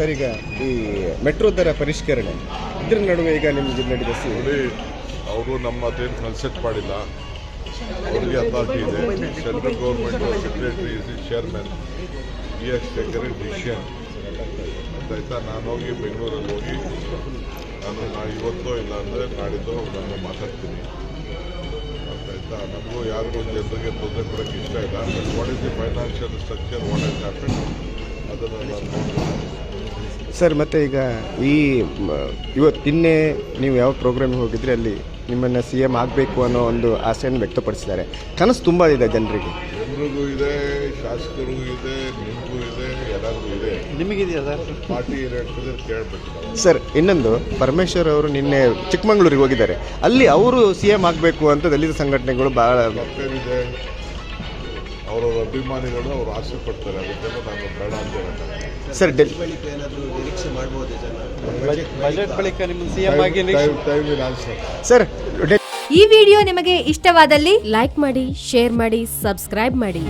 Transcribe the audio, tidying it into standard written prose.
Sir, ಈಗ ಈ metro ದರ ಪರಿಷ್ಕರಣೆ ಇದ್ರ ನಡುವೆ ಈಗ ನಿಮ್ಗೆ ನಡೆದ ಅವರು ನಮ್ಮ ಅದೇನು ಕನ್ಸೆಪ್ಟ್ ಮಾಡಿಲ್ಲ. ಅವರಿಗೆ ಅಥಾರಿಟಿ ಇದೆ. Central government secretary chairman taken A decision ಆಯ್ತಾ. ನಾನು ಹೋಗಿ ಬೆಂಗಳೂರಲ್ಲಿ ಹೋಗಿ ನಾನು ಇವತ್ತೋ ಇಲ್ಲ ಅಂದರೆ ನಾಡಿದ್ದು ನಾನು ಮಾತಾಡ್ತೀನಿ ಆಯ್ತಾ. ನಮಗೂ ಯಾರಿಗೂ ಜನರಿಗೆ ತೊಂದರೆ ಕೊಡೋಕ್ಕೆ ಇಷ್ಟ ಇಲ್ಲ. But what is the financial structure, what has happen ಅದನ್ನು ನಾನು ನೋಡ್ತೀನಿ ಸರ್. ಮತ್ತು ಈಗ ನಿನ್ನೆ ನೀವು ಯಾವ ಪ್ರೋಗ್ರಾಮಿಗೆ ಹೋಗಿದ್ರೆ ಅಲ್ಲಿ ನಿಮ್ಮನ್ನು CM ಆಗಬೇಕು ಅನ್ನೋ ಒಂದು ಆಸೆಯನ್ನು ವ್ಯಕ್ತಪಡಿಸಿದ್ದಾರೆ. ಕನಸು ತುಂಬ ಇದೆ ಜನರಿಗೂ ಇದೆ, ಶಾಸಕರಿಗೂ ಇದೆ, ನಿಮಗೂ ಇದೆ, ಎಲ್ಲರಿಗೂ ಇದೆ. ನಿಮಗಿದೆಯಾ ಸರ್? ಪಾರ್ಟಿ ಹೇಳ್ತಿದ್ರೆ ಕೇಳಬೇಕು ಸರ್. ಇನ್ನೊಂದು, ಪರಮೇಶ್ವರ್ ಅವರು ನಿನ್ನೆ ಚಿಕ್ಕಮಗಳೂರಿಗೆ ಹೋಗಿದ್ದಾರೆ. ಅಲ್ಲಿ ಅವರು CM ಆಗಬೇಕು ಅಂತ ದಲಿತ ಸಂಘಟನೆಗಳು ಭಾಳ ತಪ್ಪೇನಿದೆ. ಅವರವರ ಅಭಿಮಾನಿಗಳು ಅವರು ಆಸೆ ಪಡ್ತಾರೆ. ಅದಕ್ಕೆಲ್ಲ ನಾನು ಬೇಡ ಅಂತ ಹೇಳ್ತಾರೆ. ಸರ್, ಬಜೆಟ್ ಬಳಿಕ ನಿಮ್ಮ CM ಆಗಿ ಸರ್, ಈ ವಿಡಿಯೋ ನಿಮಗೆ ಇಷ್ಟವಾದಲ್ಲಿ ಲೈಕ್ ಮಾಡಿ, ಶೇರ್ ಮಾಡಿ, ಸಬ್ಸ್ಕ್ರೈಬ್ ಮಾಡಿ.